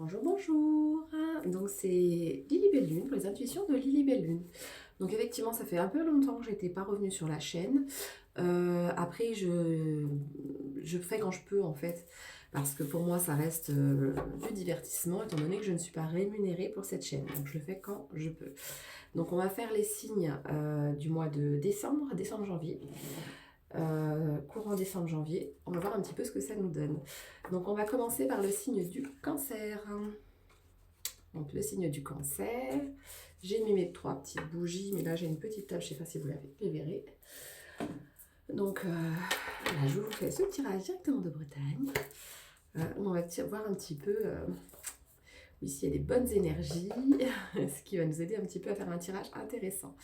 Bonjour, bonjour. Donc c'est Lily Belle Lune, pour les intuitions de Lily Belle Lune. Donc effectivement, ça fait un peu longtemps que j'étais pas revenue sur la chaîne. Après, je fais quand je peux en fait, parce que pour moi, ça reste du divertissement, étant donné que je ne suis pas rémunérée pour cette chaîne. Donc je le fais quand je peux. Donc on va faire les signes du mois de décembre, décembre-janvier. Courant décembre-janvier. On va voir un petit peu ce que ça nous donne. Donc on va commencer par le signe du cancer. Donc le signe du cancer. J'ai mis mes trois petites bougies, mais là j'ai une petite table, je ne sais pas si vous les verrez. Donc là je vous fais ce tirage directement de Bretagne. On va voir un petit peu ici il y a des bonnes énergies, ce qui va nous aider un petit peu à faire un tirage intéressant.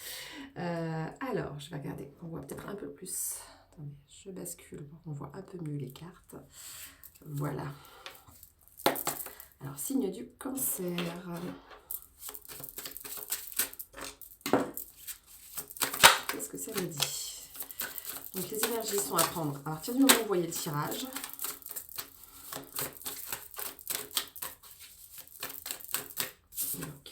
Alors je vais regarder, on voit peut-être un peu plus. Attendez, je bascule pour qu'on voit un peu mieux les cartes. Voilà. Alors, signe du cancer. Qu'est-ce que ça me dit? Donc, les énergies sont à prendre à partir du moment où vous voyez le tirage. Donc,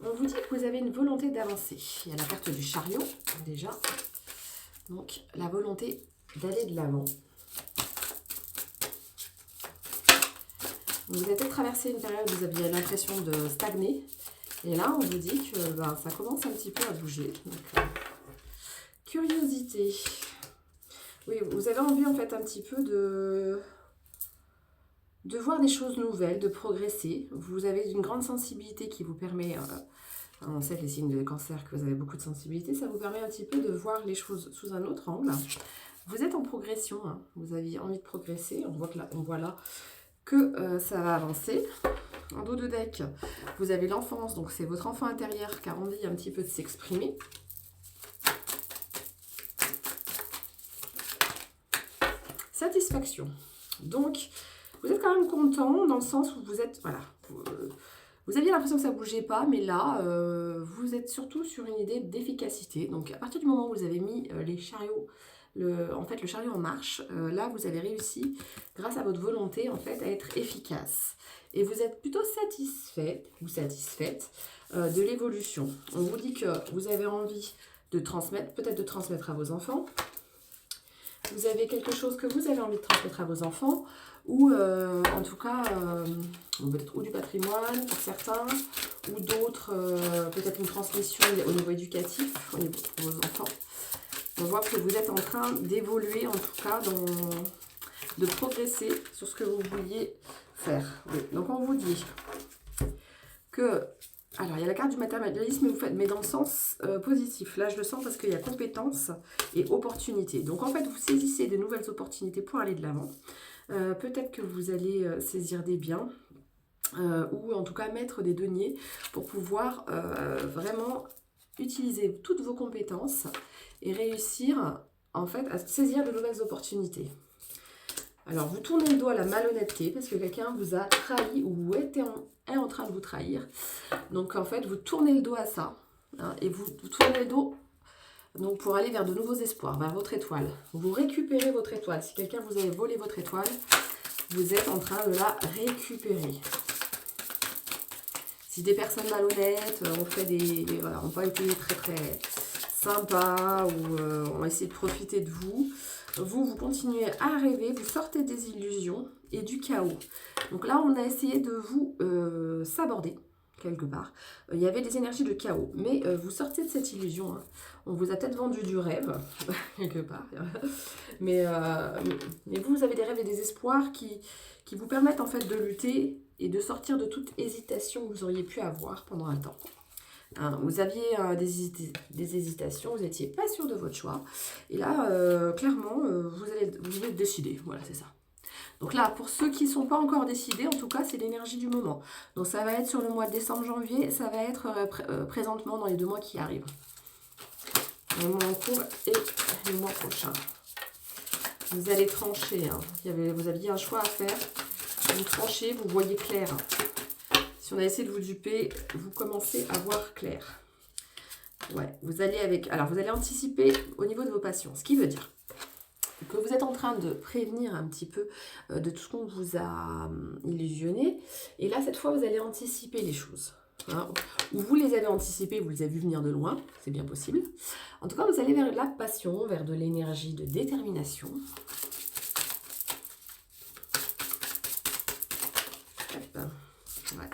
on vous dit que vous avez une volonté d'avancer. Il y a la carte du chariot, déjà. Donc, la volonté d'aller de l'avant. Vous avez peut-être traversé une période où vous aviez l'impression de stagner. Et là, on vous dit que ça commence un petit peu à bouger. Donc, curiosité. Oui, vous avez envie en fait un petit peu de voir des choses nouvelles, de progresser. Vous avez une grande sensibilité qui vous permet, on sait que les signes de cancer, que vous avez beaucoup de sensibilité, ça vous permet un petit peu de voir les choses sous un autre angle. Vous êtes en progression, hein. Vous aviez envie de progresser, on voit là que ça va avancer. En dos de deck, vous avez l'enfance, donc c'est votre enfant intérieur qui a envie un petit peu de s'exprimer. Satisfaction. Donc, vous êtes quand même content dans le sens où vous êtes, voilà, vous aviez l'impression que ça ne bougeait pas, mais là, vous êtes surtout sur une idée d'efficacité. Donc, à partir du moment où vous avez mis les chariots, en fait, le chariot en marche, là, vous avez réussi, grâce à votre volonté, en fait, à être efficace. Et vous êtes plutôt satisfait ou satisfaite de l'évolution. On vous dit que vous avez envie de transmettre, peut-être de transmettre à vos enfants. Vous avez quelque chose que vous avez envie de transmettre à vos enfants, ou en tout cas, peut-être ou du patrimoine pour certains, ou d'autres, peut-être une transmission au niveau éducatif, au niveau de vos enfants. On voit que vous êtes en train d'évoluer, en tout cas, de progresser sur ce que vous vouliez faire. Oui. Donc on vous dit que... Alors, il y a la carte du matérialisme, mais dans le sens positif. Là, je le sens parce qu'il y a compétence et opportunité. Donc, en fait, vous saisissez de nouvelles opportunités pour aller de l'avant. Peut-être que vous allez saisir des biens ou en tout cas mettre des deniers pour pouvoir vraiment utiliser toutes vos compétences et réussir, en fait, à saisir de nouvelles opportunités. Alors, vous tournez le dos à la malhonnêteté parce que quelqu'un vous a trahi ou est en train de vous trahir. Donc, en fait, vous tournez le dos à ça. Hein, et vous tournez le dos donc, pour aller vers de nouveaux espoirs, vers votre étoile. Vous récupérez votre étoile. Si quelqu'un vous avait volé votre étoile, vous êtes en train de la récupérer. Si des personnes malhonnêtes ont fait voilà, n'ont pas été très très sympas ou ont essayé de profiter de vous, vous continuez à rêver, vous sortez des illusions et du chaos. Donc là, on a essayé de vous saborder quelque part. Il y avait des énergies de chaos, mais vous sortez de cette illusion. Hein. On vous a peut-être vendu du rêve, quelque part. Mais vous avez des rêves et des espoirs qui vous permettent en fait de lutter et de sortir de toute hésitation que vous auriez pu avoir pendant un temps. Hein, vous aviez des hésitations, vous n'étiez pas sûr de votre choix. Et là, clairement, vous êtes décidé. Voilà, c'est ça. Donc là, pour ceux qui ne sont pas encore décidés, en tout cas, c'est l'énergie du moment. Donc ça va être sur le mois de décembre-janvier, ça va être présentement dans les 2 mois qui arrivent. Le mois en cours et le mois prochain. Vous allez trancher. Hein. Vous aviez un choix à faire. Vous tranchez, vous voyez clair. Si on a essayé de vous duper, vous commencez à voir clair. Ouais, vous allez anticiper au niveau de vos passions. Ce qui veut dire que vous êtes en train de prévenir un petit peu de tout ce qu'on vous a illusionné. Et là, cette fois, vous allez anticiper les choses. Hein. Ou vous les avez anticipées, vous les avez vues venir de loin, c'est bien possible. En tout cas, vous allez vers de la passion, vers de l'énergie de détermination. Ouais.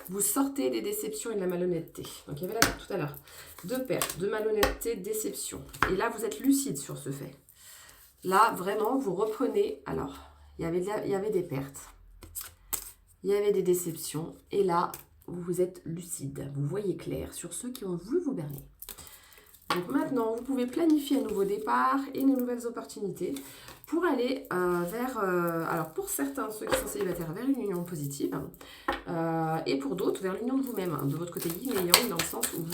Vous sortez des déceptions et de la malhonnêteté. Donc, il y avait la carte tout à l'heure. De perte, de malhonnêteté, de déception. Et là, vous êtes lucide sur ce fait. Là, vraiment, vous reprenez. Alors, il y avait des pertes. Il y avait des déceptions. Et là, vous êtes lucide. Vous voyez clair sur ceux qui ont voulu vous berner. Donc maintenant, vous pouvez planifier un nouveau départ et de nouvelles opportunités pour aller vers... alors, pour certains, ceux qui sont célibataires, vers une union positive. Et pour d'autres, vers l'union de vous-même. Hein, de votre côté yin et yang, dans le sens où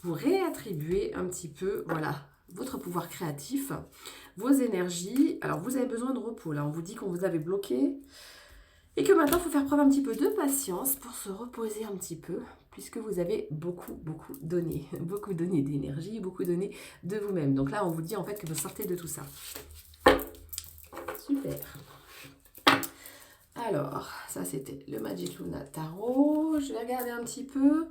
vous réattribuez un petit peu, voilà, votre pouvoir créatif, vos énergies. Alors, vous avez besoin de repos. Là, on vous dit qu'on vous avait bloqué. Et que maintenant, il faut faire preuve un petit peu de patience pour se reposer un petit peu, puisque vous avez beaucoup donné. Beaucoup donné d'énergie, beaucoup donné de vous-même. Donc là, on vous dit en fait que vous sortez de tout ça. Super. Alors, ça c'était le Magic Luna Tarot. Je vais regarder un petit peu.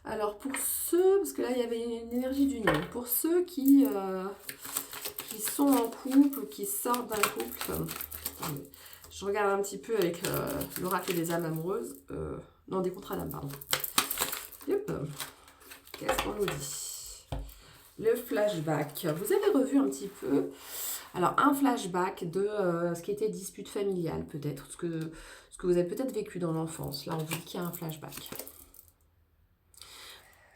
Alors, pour ceux, parce que là, il y avait une énergie d'union. Pour ceux qui sont en couple, qui sortent d'un couple... je regarde un petit peu avec l'oracle des âmes amoureuses. Non, des contrats d'âme, pardon. Yep. Qu'est-ce qu'on nous dit? Le flashback. Vous avez revu un petit peu. Alors, un flashback de ce qui était dispute familiale, peut-être. Ce que vous avez peut-être vécu dans l'enfance. Là, on vous dit qu'il y a un flashback.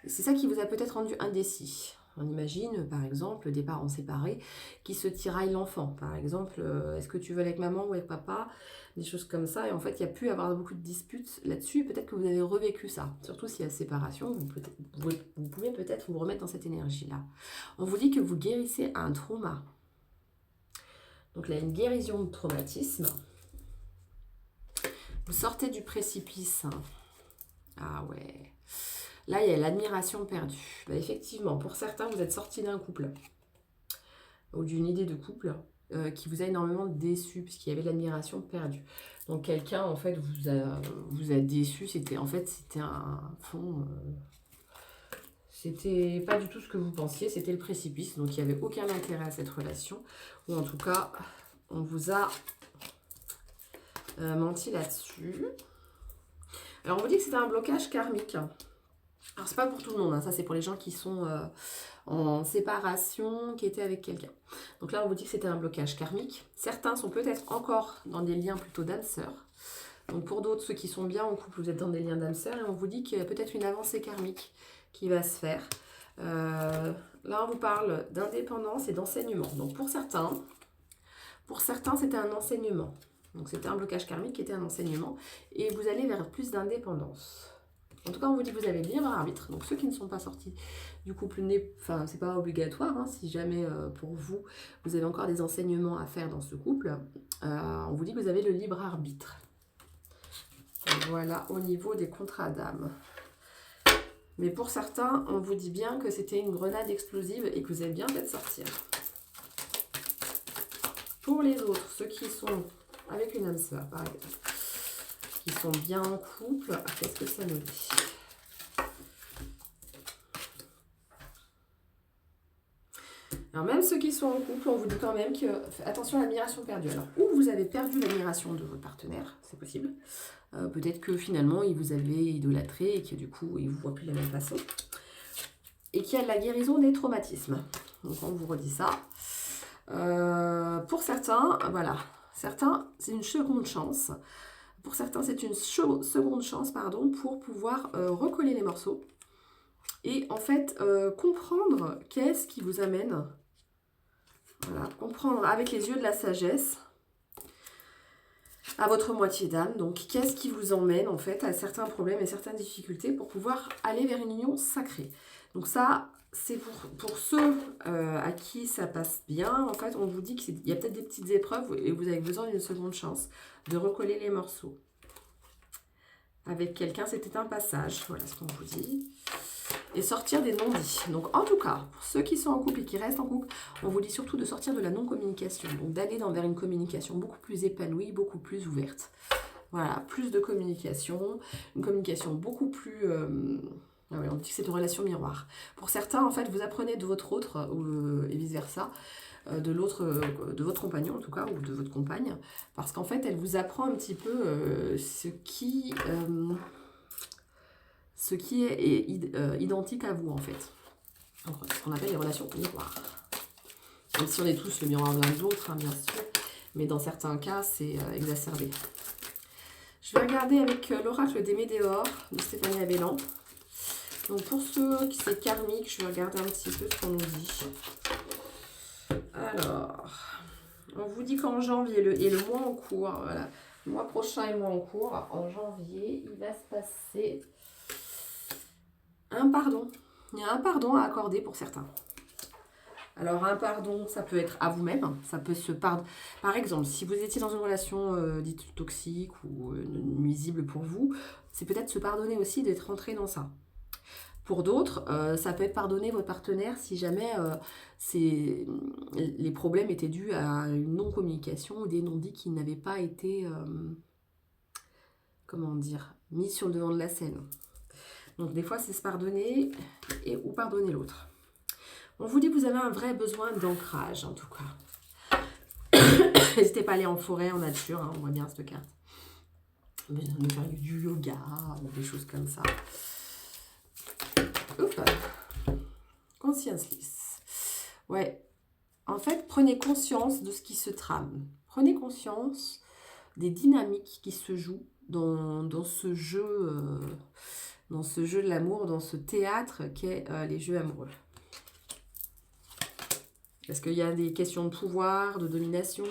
C'est ça qui vous a peut-être rendu indécis. On imagine, par exemple, des parents séparés qui se tiraillent l'enfant. Par exemple, est-ce que tu veux avec maman ou avec papa? Des choses comme ça. Et en fait, il y a pu avoir beaucoup de disputes là-dessus. Peut-être que vous avez revécu ça. Surtout s'il y a séparation, vous pouvez peut-être vous remettre dans cette énergie-là. On vous dit que vous guérissez un trauma. Donc là, une guérison de traumatisme. Vous sortez du précipice. Ah ouais. Là, il y a l'admiration perdue. Bah, effectivement, pour certains, vous êtes sortis d'un couple ou d'une idée de couple qui vous a énormément déçu puisqu'il y avait l'admiration perdue. Donc, quelqu'un, en fait, vous a déçu. C'était un fond... c'était pas du tout ce que vous pensiez. C'était le précipice. Donc, il n'y avait aucun intérêt à cette relation. Ou en tout cas, on vous a menti là-dessus. Alors, on vous dit que c'était un blocage karmique. Alors, c'est pas pour tout le monde, hein. Ça c'est pour les gens qui sont en séparation, qui étaient avec quelqu'un. Donc là, on vous dit que c'était un blocage karmique. Certains sont peut-être encore dans des liens plutôt d'âme sœur. Donc pour d'autres, ceux qui sont bien en couple, vous êtes dans des liens d'âme sœur. Et on vous dit qu'il y a peut-être une avancée karmique qui va se faire. Là, on vous parle d'indépendance et d'enseignement. Donc pour certains, c'était un enseignement. Donc c'était un blocage karmique qui était un enseignement. Et vous allez vers plus d'indépendance. En tout cas, on vous dit que vous avez le libre arbitre. Donc, ceux qui ne sont pas sortis du couple, enfin, c'est pas obligatoire. Hein, si jamais, pour vous, vous avez encore des enseignements à faire dans ce couple, on vous dit que vous avez le libre arbitre. Voilà, au niveau des contrats d'âme. Mais pour certains, on vous dit bien que c'était une grenade explosive et que vous avez bien fait de sortir. Pour les autres, ceux qui sont avec une âme sœur, par exemple, qui sont bien en couple, qu'est-ce que ça nous dit? Alors même ceux qui sont en couple, on vous dit quand même que, attention à l'admiration perdue. Alors, ou vous avez perdu l'admiration de votre partenaire, c'est possible. Peut-être que finalement, il vous avait idolâtré et que du coup, il ne vous voit plus de la même façon. Et qu'il y a de la guérison des traumatismes. Donc on vous redit ça. Pour certains, voilà. Certains, c'est une seconde chance. Pour certains, c'est une seconde chance, pardon, pour pouvoir recoller les morceaux et en fait comprendre qu'est-ce qui vous amène, voilà, comprendre avec les yeux de la sagesse à votre moitié d'âme, donc qu'est-ce qui vous emmène en fait à certains problèmes et certaines difficultés pour pouvoir aller vers une union sacrée. Donc ça, c'est pour ceux à qui ça passe bien. En fait, on vous dit qu'il y a peut-être des petites épreuves et vous avez besoin d'une seconde chance de recoller les morceaux. Avec quelqu'un, c'était un passage. Voilà ce qu'on vous dit. et sortir des non-dits. Donc en tout cas, pour ceux qui sont en couple et qui restent en couple, on vous dit surtout de sortir de la non-communication. Donc d'aller vers une communication beaucoup plus épanouie, beaucoup plus ouverte. Voilà, plus de communication, une communication beaucoup plus... ah ouais, on dit que c'est une relation miroir. Pour certains, en fait, vous apprenez de votre autre, et vice-versa, de votre compagnon en tout cas, ou de votre compagne, parce qu'en fait, elle vous apprend un petit peu ce qui est identique à vous, en fait. Donc, ce qu'on appelle les relations miroirs. Même si on est tous le miroir de l'un de l'autre, hein, bien sûr, mais dans certains cas, c'est exacerbé. Je vais regarder avec l'oracle des Médéors de Stéphanie Abellan. Donc pour ceux qui c'est karmique, je vais regarder un petit peu ce qu'on nous dit. Alors, on vous dit qu'en janvier, et le mois en cours, voilà, le mois prochain et le mois en cours, en janvier, il va se passer un pardon. Il y a un pardon à accorder pour certains. Alors un pardon, ça peut être à vous-même, ça peut se pardonner. Par exemple, si vous étiez dans une relation dite toxique ou nuisible pour vous, c'est peut-être se pardonner aussi d'être rentré dans ça. Pour d'autres, ça peut être pardonner votre partenaire si jamais les problèmes étaient dus à une non-communication ou des non-dits qui n'avaient pas été, comment dire, mis sur le devant de la scène. Donc des fois, c'est se pardonner ou pardonner l'autre. On vous dit que vous avez un vrai besoin d'ancrage, en tout cas. N'hésitez pas à aller en forêt, en nature, hein, on voit bien cette carte. De faire du yoga ou des choses comme ça. Hop. Conscience list. Ouais. En fait, prenez conscience de ce qui se trame. Prenez conscience des dynamiques qui se jouent dans ce jeu, de l'amour, dans ce théâtre qu'est les jeux amoureux. Est-ce qu'il y a des questions de pouvoir, de domination?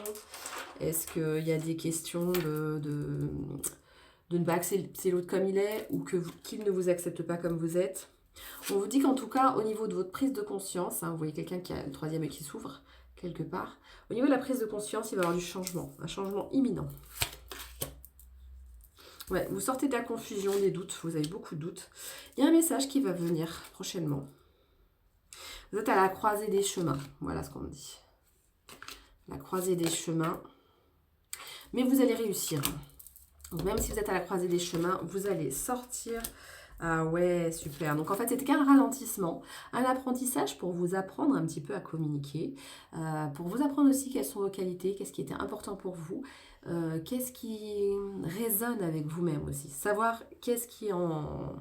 Est-ce qu'il y a des questions de ne pas accepter l'autre comme il est ou qu'il ne vous accepte pas comme vous êtes? On vous dit qu'en tout cas, au niveau de votre prise de conscience, hein, vous voyez quelqu'un qui a le troisième œil qui s'ouvre quelque part. Au niveau de la prise de conscience, il va y avoir du changement, un changement imminent. Ouais, vous sortez de la confusion, des doutes, vous avez beaucoup de doutes. Il y a un message qui va venir prochainement. Vous êtes à la croisée des chemins, voilà ce qu'on me dit. La croisée des chemins. Mais vous allez réussir. Donc même si vous êtes à la croisée des chemins, vous allez sortir. Ah ouais, super. Donc en fait, c'était qu'un ralentissement, un apprentissage pour vous apprendre un petit peu à communiquer, pour vous apprendre aussi quelles sont vos qualités, qu'est-ce qui était important pour vous, qu'est-ce qui résonne avec vous-même aussi. Savoir qu'est-ce qui est en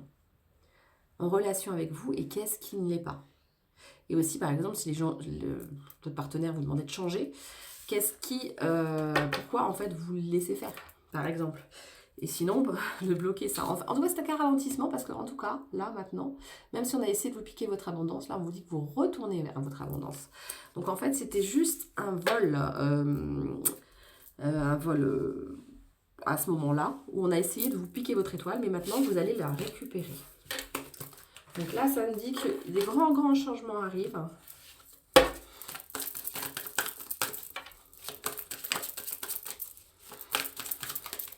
relation avec vous et qu'est-ce qui ne l'est pas. Et aussi, par exemple, si votre partenaire vous demandait de changer, pourquoi en fait vous le laissez faire, par exemple. Et sinon, de bloquer ça. En tout cas, c'est un ralentissement parce que, en tout cas, là, maintenant, même si on a essayé de vous piquer votre abondance, là, on vous dit que vous retournez vers votre abondance. Donc, en fait, c'était juste un vol à ce moment-là où on a essayé de vous piquer votre étoile, mais maintenant, vous allez la récupérer. Donc là, ça me dit que des grands changements arrivent.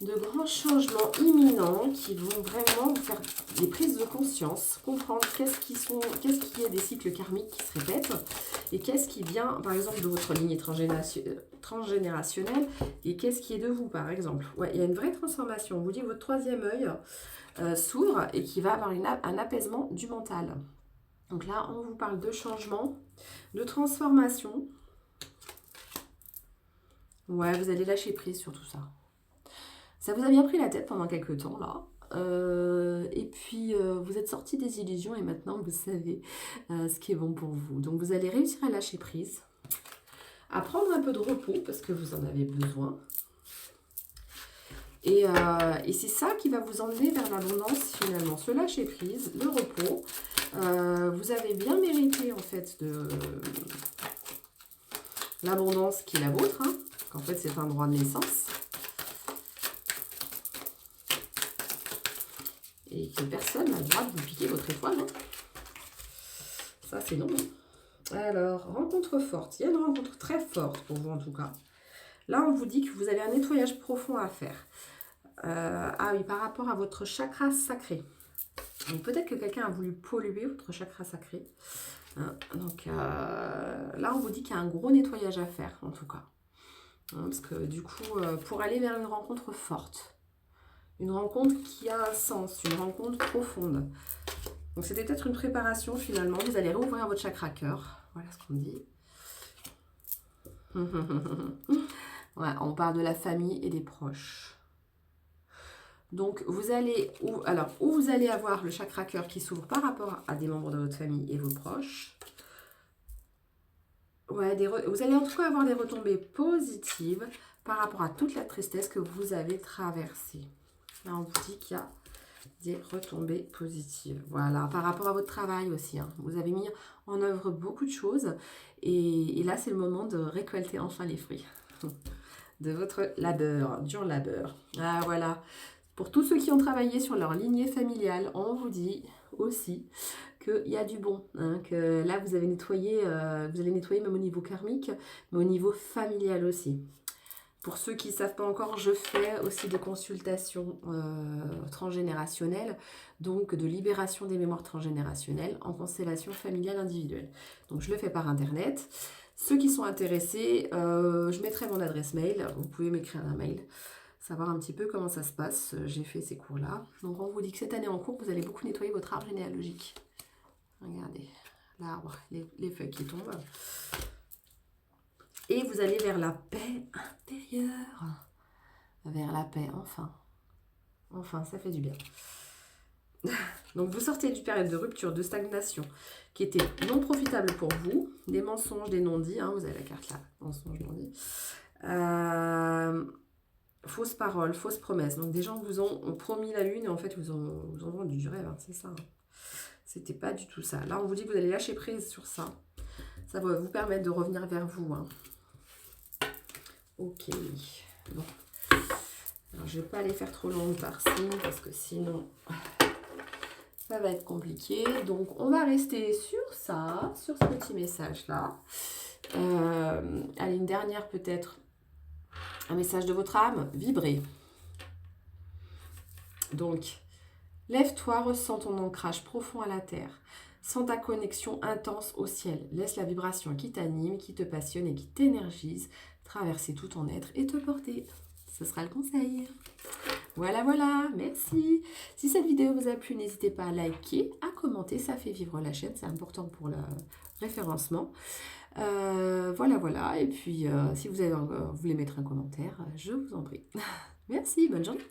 De grands changements imminents qui vont vraiment vous faire des prises de conscience, comprendre qu'est-ce qui est des cycles karmiques qui se répètent et qu'est-ce qui vient, par exemple, de votre lignée transgénérationnelle et qu'est-ce qui est de vous, par exemple. Ouais, il y a une vraie transformation. On vous dit que votre troisième œil s'ouvre et qui va avoir un apaisement du mental. Donc là, on vous parle de changement, de transformation. Ouais, vous allez lâcher prise sur tout ça. Ça vous a bien pris la tête pendant quelques temps, là. Et puis, vous êtes sortis des illusions et maintenant, vous savez ce qui est bon pour vous. Donc, vous allez réussir à lâcher prise, à prendre un peu de repos parce que vous en avez besoin. Et c'est ça qui va vous emmener vers l'abondance, finalement. Ce lâcher prise, le repos. Vous avez bien mérité, en fait, de l'abondance qui est la vôtre. Hein, qu'en fait, c'est un droit de naissance. Et que personne n'a le droit de vous piquer votre étoile. Hein. Ça, c'est non. Alors, rencontre forte. Il y a une rencontre très forte pour vous, en tout cas. Là, on vous dit que vous avez un nettoyage profond à faire. Ah oui, par rapport à votre chakra sacré. Donc peut-être que quelqu'un a voulu polluer votre chakra sacré. Hein. Donc là, on vous dit qu'il y a un gros nettoyage à faire, en tout cas. Hein, parce que du coup, pour aller vers une rencontre forte, une rencontre qui a un sens, une rencontre profonde. Donc c'était peut-être une préparation finalement. Vous allez rouvrir votre chakra cœur. Voilà ce qu'on dit. Ouais, on parle de la famille et des proches. Donc vous allez, où vous allez avoir le chakra cœur qui s'ouvre par rapport à des membres de votre famille et vos proches. Ouais, vous allez en tout cas avoir des retombées positives par rapport à toute la tristesse que vous avez traversée. Là, on vous dit qu'il y a des retombées positives. Voilà, par rapport à votre travail aussi. Hein. Vous avez mis en œuvre beaucoup de choses. Et là, c'est le moment de récolter enfin les fruits de votre labeur, dur labeur. Ah, voilà. Pour tous ceux qui ont travaillé sur leur lignée familiale, on vous dit aussi qu'il y a du bon. Hein, que là, vous allez nettoyer même au niveau karmique, mais au niveau familial aussi. Pour ceux qui ne savent pas encore, je fais aussi des consultations transgénérationnelles, donc de libération des mémoires transgénérationnelles en constellation familiale individuelle. Donc je le fais par internet. Ceux qui sont intéressés, je mettrai mon adresse mail. Vous pouvez m'écrire un mail, savoir un petit peu comment ça se passe. J'ai fait ces cours-là. Donc on vous dit que cette année en cours, vous allez beaucoup nettoyer votre arbre généalogique. Regardez, l'arbre, les feuilles qui tombent. Et vous allez vers la paix intérieure. Vers la paix, enfin. Enfin, ça fait du bien. Donc, vous sortez d'une période de rupture, de stagnation, qui était non profitable pour vous. Des mensonges, des non-dits. Hein, vous avez la carte là, mensonges, non-dits. Fausses paroles, fausses promesses. Donc, des gens vous ont promis la lune et en fait, vous ont vendu du rêve. Hein, c'est ça. Hein. C'était pas du tout ça. Là, on vous dit que vous allez lâcher prise sur ça. Ça va vous permettre de revenir vers vous. Hein. Ok. Bon. Alors, je ne vais pas les faire trop longues par-ci parce que sinon, ça va être compliqué. Donc, on va rester sur ça, sur ce petit message-là. Allez, une dernière peut-être. Un message de votre âme. Vibrez. Donc, lève-toi, ressens ton ancrage profond à la terre. Sens ta connexion intense au ciel. Laisse la vibration qui t'anime, qui te passionne et qui t'énergise traverser tout ton être et te porter. Ce sera le conseil. Voilà, voilà, merci. Si cette vidéo vous a plu, n'hésitez pas à liker, à commenter, ça fait vivre la chaîne, c'est important pour le référencement. Voilà, voilà. Et puis, si vous voulez mettre un commentaire, je vous en prie. Merci, bonne journée.